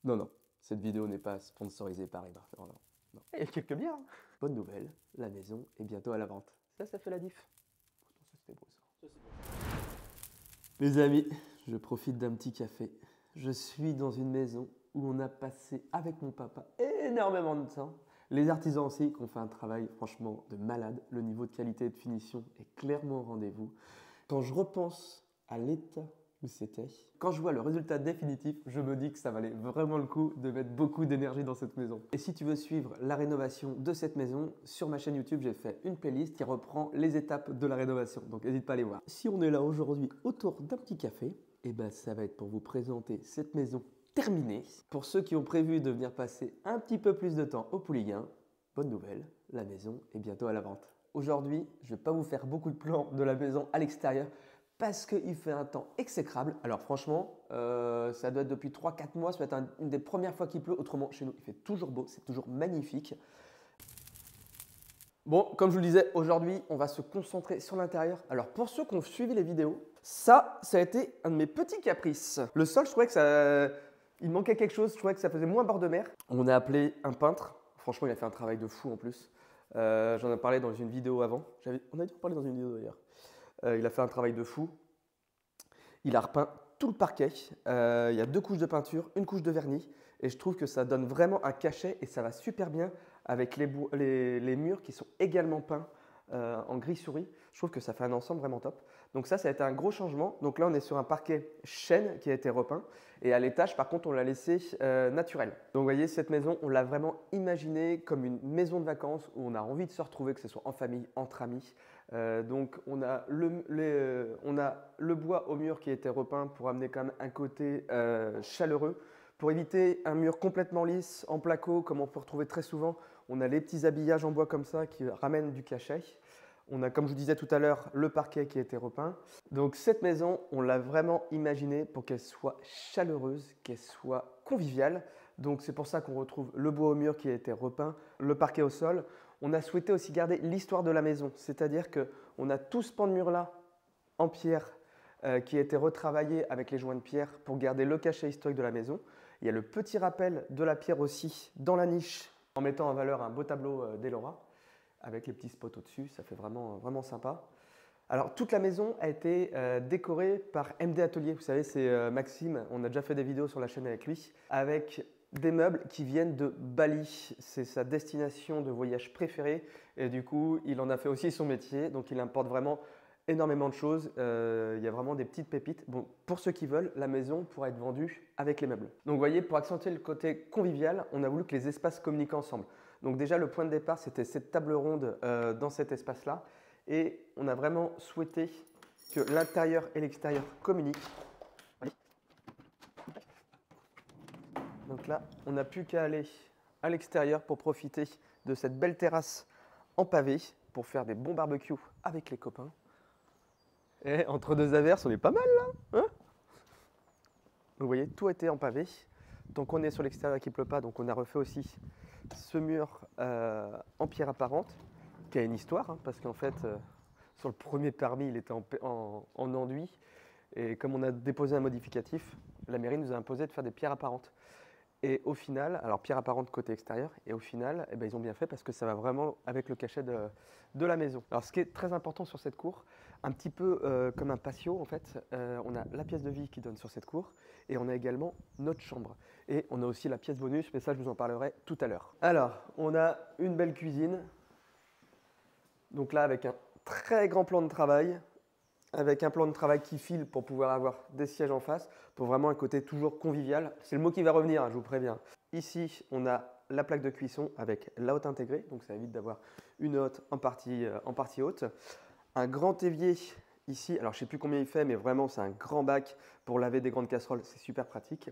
Non, non, cette vidéo n'est pas sponsorisée par Ibar. Non, non, non. Il y a quelques bières, hein. Bonne nouvelle, la maison est bientôt à la vente. Ça fait la diff. Pourtant, ça c'était beau ça. Les amis, je profite d'un petit café. Je suis dans une maison où on a passé avec mon papa énormément de temps. Les artisans aussi qui ont fait un travail franchement de malade. Le niveau de qualité et de finition est clairement au rendez-vous. Quand je repense à l'état où c'était, quand je vois le résultat définitif, je me dis que ça valait vraiment le coup de mettre beaucoup d'énergie dans cette maison. Et si tu veux suivre la rénovation de cette maison, sur ma chaîne YouTube, j'ai fait une playlist qui reprend les étapes de la rénovation. Donc n'hésite pas à aller voir. Si on est là aujourd'hui autour d'un petit café, et ben ça va être pour vous présenter cette maison terminée. Pour ceux qui ont prévu de venir passer un petit peu plus de temps au Pouliguen, bonne nouvelle, la maison est bientôt à la vente. Aujourd'hui, je ne vais pas vous faire beaucoup de plans de la maison à l'extérieur parce qu'il fait un temps exécrable. Alors franchement, ça doit être depuis 3-4 mois, ça doit être une des premières fois qu'il pleut. Autrement, chez nous, il fait toujours beau, c'est toujours magnifique. Bon, comme je vous le disais, aujourd'hui, on va se concentrer sur l'intérieur. Alors pour ceux qui ont suivi les vidéos, ça a été un de mes petits caprices. Le sol, je trouvais que ça... Il manquait quelque chose, je trouvais que ça faisait moins bord de mer. On a appelé un peintre. Franchement, il a fait un travail de fou en plus. J'en ai parlé dans une vidéo avant. On a dû en parler dans une vidéo d'ailleurs. Il a fait un travail de fou. Il a repeint tout le parquet. Il y a 2 couches de peinture, une couche de vernis. Et je trouve que ça donne vraiment un cachet et ça va super bien avec les murs qui sont également peints en gris souris. Je trouve que ça fait un ensemble vraiment top. Donc ça a été un gros changement. Donc là, on est sur un parquet chêne qui a été repeint. Et à l'étage, par contre, on l'a laissé naturel. Donc vous voyez, cette maison, on l'a vraiment imaginée comme une maison de vacances où on a envie de se retrouver, que ce soit en famille, entre amis. Donc on a le bois au mur qui a été repeint pour amener quand même un côté chaleureux. Pour éviter un mur complètement lisse, en placo, comme on peut retrouver très souvent, on a les petits habillages en bois comme ça qui ramènent du cachet. On a, comme je vous disais tout à l'heure, le parquet qui a été repeint. Donc cette maison, on l'a vraiment imaginée pour qu'elle soit chaleureuse, qu'elle soit conviviale. Donc c'est pour ça qu'on retrouve le bois au mur qui a été repeint, le parquet au sol. On a souhaité aussi garder l'histoire de la maison, c'est-à-dire qu'on a tout ce pan de mur-là en pierre qui a été retravaillé avec les joints de pierre pour garder le cachet historique de la maison. Il y a le petit rappel de la pierre aussi dans la niche en mettant en valeur un beau tableau d'Elora avec les petits spots au-dessus, ça fait vraiment, vraiment sympa. Alors toute la maison a été décorée par MD Atelier, vous savez c'est Maxime, on a déjà fait des vidéos sur la chaîne avec lui, avec des meubles qui viennent de Bali, c'est sa destination de voyage préférée et du coup il en a fait aussi son métier, donc il importe vraiment énormément de choses, il y a vraiment des petites pépites. Bon, pour ceux qui veulent, la maison pourra être vendue avec les meubles. Donc vous voyez, pour accentuer le côté convivial, on a voulu que les espaces communiquent ensemble. Donc déjà, le point de départ, c'était cette table ronde dans cet espace-là. Et on a vraiment souhaité que l'intérieur et l'extérieur communiquent. Donc là, on n'a plus qu'à aller à l'extérieur pour profiter de cette belle terrasse en pavé pour faire des bons barbecues avec les copains. Et entre deux averses, on est pas mal là, hein? Vous voyez, tout a été en pavé. Donc on est sur l'extérieur qui ne pleut pas, donc on a refait aussi ce mur en pierre apparente, qui a une histoire, hein, parce qu'en fait, sur le premier permis, il était en enduit. Et comme on a déposé un modificatif, la mairie nous a imposé de faire des pierres apparentes. Et au final, alors pierre apparente côté extérieur, et au final, eh ben, ils ont bien fait parce que ça va vraiment avec le cachet de la maison. Alors ce qui est très important sur cette cour, un petit peu comme un patio en fait, on a la pièce de vie qui donne sur cette cour et on a également notre chambre. Et on a aussi la pièce bonus, mais ça je vous en parlerai tout à l'heure. Alors, on a une belle cuisine, donc là avec un très grand plan de travail, avec un plan de travail qui file pour pouvoir avoir des sièges en face, pour vraiment un côté toujours convivial. C'est le mot qui va revenir, hein, je vous préviens. Ici, on a la plaque de cuisson avec la hotte intégrée, donc ça évite d'avoir une hotte en partie haute. Un grand évier ici, alors je ne sais plus combien il fait, mais vraiment c'est un grand bac pour laver des grandes casseroles, c'est super pratique.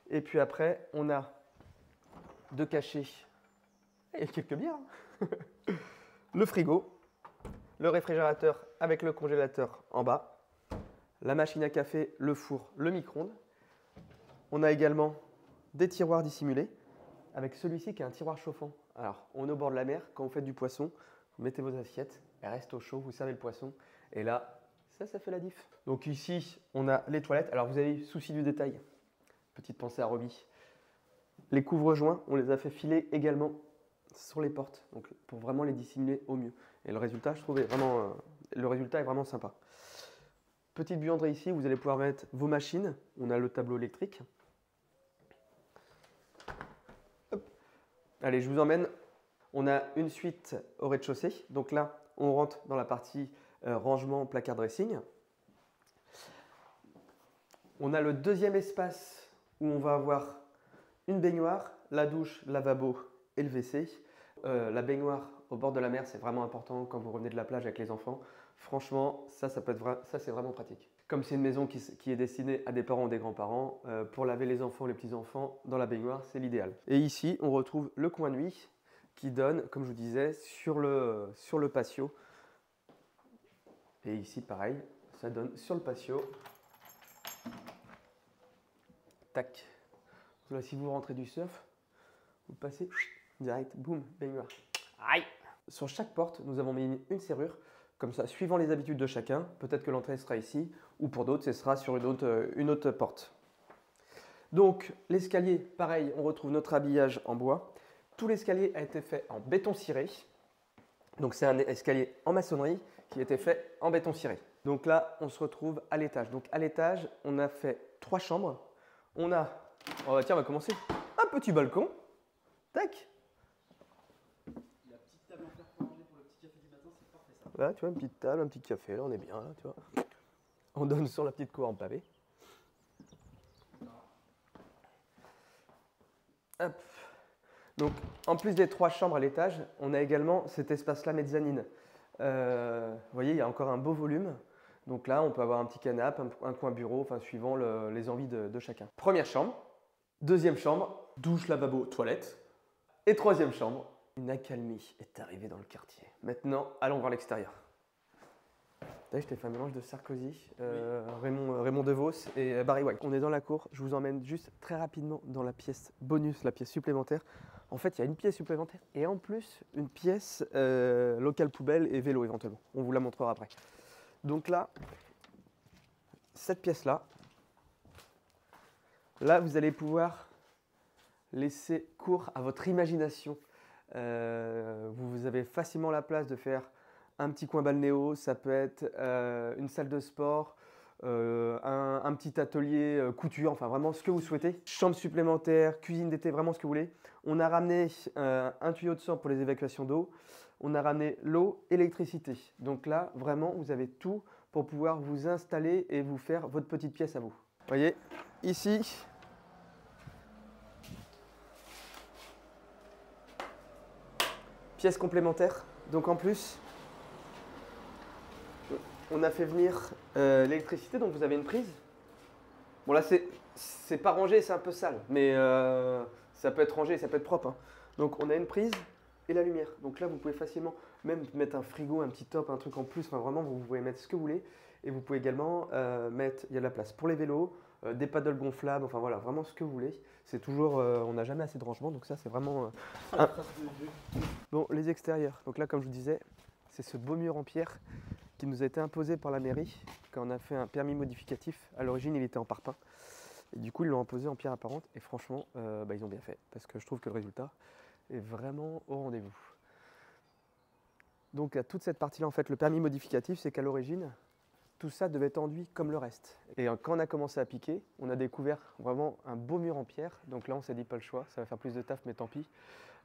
Et puis après, on a deux cachets, il y a quelques bières, hein. Le frigo, le réfrigérateur avec le congélateur en bas, la machine à café, le four, le micro-ondes. On a également des tiroirs dissimulés avec celui-ci qui est un tiroir chauffant. Alors, on est au bord de la mer, quand vous faites du poisson, vous mettez vos assiettes, elles restent au chaud, vous servez le poisson et là, ça fait la diff. Donc ici, on a les toilettes. Alors, vous avez souci du détail, petite pensée à Roby. Les couvre-joints, on les a fait filer également sur les portes, donc pour vraiment les dissimuler au mieux. Et le résultat, je trouve, le résultat est vraiment sympa. Petite buanderie ici, vous allez pouvoir mettre vos machines. On a le tableau électrique. Hop. Allez, je vous emmène. On a une suite au rez-de-chaussée. Donc là, on rentre dans la partie rangement, placard dressing. On a le deuxième espace où on va avoir une baignoire, la douche, le lavabo et le WC. La baignoire au bord de la mer, c'est vraiment important quand vous revenez de la plage avec les enfants. Franchement, ça c'est vraiment pratique. Comme c'est une maison qui est destinée à des parents ou des grands-parents, pour laver les enfants, les petits-enfants dans la baignoire, c'est l'idéal. Et ici, on retrouve le coin nuit qui donne, comme je vous disais, sur le patio. Et ici, pareil, ça donne sur le patio. Tac. Là, si vous rentrez du surf, vous passez direct, boum, baignoire. Aïe! Sur chaque porte, nous avons mis une serrure. Comme ça, suivant les habitudes de chacun, peut-être que l'entrée sera ici, ou pour d'autres, ce sera sur une autre porte. Donc, l'escalier, pareil, on retrouve notre habillage en bois. Tout l'escalier a été fait en béton ciré. Donc, c'est un escalier en maçonnerie qui a été fait en béton ciré. Donc là, on se retrouve à l'étage. Donc, à l'étage, on a fait 3 chambres. On a, tiens, on va commencer. Un petit balcon. Tac. La petite table en fer pour manger pour le petit café du matin, c'est parfait ça. Là, tu vois, une petite table, un petit café, là, on est bien, là, tu vois. On donne sur la petite cour en pavé. Hop. Donc, en plus des 3 chambres à l'étage, on a également cet espace-là mezzanine. Vous voyez, il y a encore un beau volume. Donc là, on peut avoir un petit canapé, un coin bureau, enfin, suivant les envies de chacun. Première chambre, deuxième chambre, douche, lavabo, toilette. Et troisième chambre, une accalmie est arrivée dans le quartier. Maintenant, allons voir l'extérieur. Je t'ai fait un mélange de Sarkozy, Raymond DeVos et Barry White. On est dans la cour, je vous emmène juste très rapidement dans la pièce bonus, la pièce supplémentaire. En fait, il y a une pièce supplémentaire et en plus une pièce locale poubelle et vélo éventuellement. On vous la montrera après. Donc là, cette pièce-là, là vous allez pouvoir laisser cours à votre imagination. Vous avez facilement la place de faire un petit coin balnéo, ça peut être une salle de sport, un petit atelier couture, enfin vraiment ce que vous souhaitez. Chambre supplémentaire, cuisine d'été, vraiment ce que vous voulez. On a ramené un tuyau de sang pour les évacuations d'eau. On a ramené l'eau, électricité. Donc là, vraiment, vous avez tout pour pouvoir vous installer et vous faire votre petite pièce à vous. Vous voyez, ici, pièce complémentaire. Donc en plus, on a fait venir l'électricité, donc vous avez une prise. Bon là, c'est pas rangé, c'est un peu sale, mais ça peut être rangé, ça peut être propre, hein. Donc on a une prise et la lumière. Donc là, vous pouvez facilement même mettre un frigo, un petit top, un truc en plus. Enfin vraiment, vous pouvez mettre ce que vous voulez. Et vous pouvez également mettre, il y a de la place pour les vélos, des paddles gonflables, enfin voilà, vraiment ce que vous voulez. C'est toujours, on n'a jamais assez de rangement, donc ça c'est vraiment... Bon, les extérieurs. Donc là, comme je vous disais, c'est ce beau mur en pierre qui nous a été imposé par la mairie quand on a fait un permis modificatif. À l'origine, il était en parpaing. Et du coup, ils l'ont imposé en pierre apparente. Et franchement, ils ont bien fait. Parce que je trouve que le résultat est vraiment au rendez-vous. Donc, à toute cette partie-là, en fait, le permis modificatif, c'est qu'à l'origine, tout ça devait être enduit comme le reste. Et quand on a commencé à piquer, on a découvert vraiment un beau mur en pierre. Donc là, on s'est dit pas le choix, ça va faire plus de taf, mais tant pis.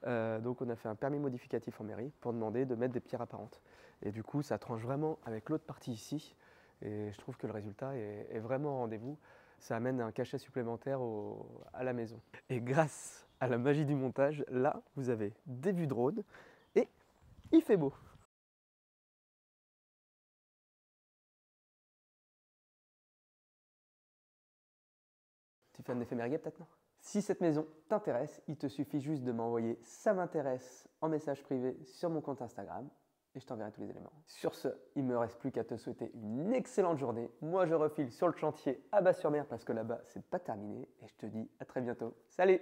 Donc on a fait un permis modificatif en mairie pour demander de mettre des pierres apparentes. Et du coup, ça tranche vraiment avec l'autre partie ici. Et je trouve que le résultat est vraiment au rendez-vous. Ça amène un cachet supplémentaire à la maison. Et grâce à la magie du montage, là, vous avez des vues drone et il fait beau. Tu fais un effet merguez peut-être, non? Si cette maison t'intéresse, il te suffit juste de m'envoyer « ça m'intéresse » en message privé sur mon compte Instagram et je t'enverrai tous les éléments. Sur ce, il ne me reste plus qu'à te souhaiter une excellente journée. Moi, je refile sur le chantier à Bas-sur-Mer parce que là-bas, c'est pas terminé et je te dis à très bientôt. Salut!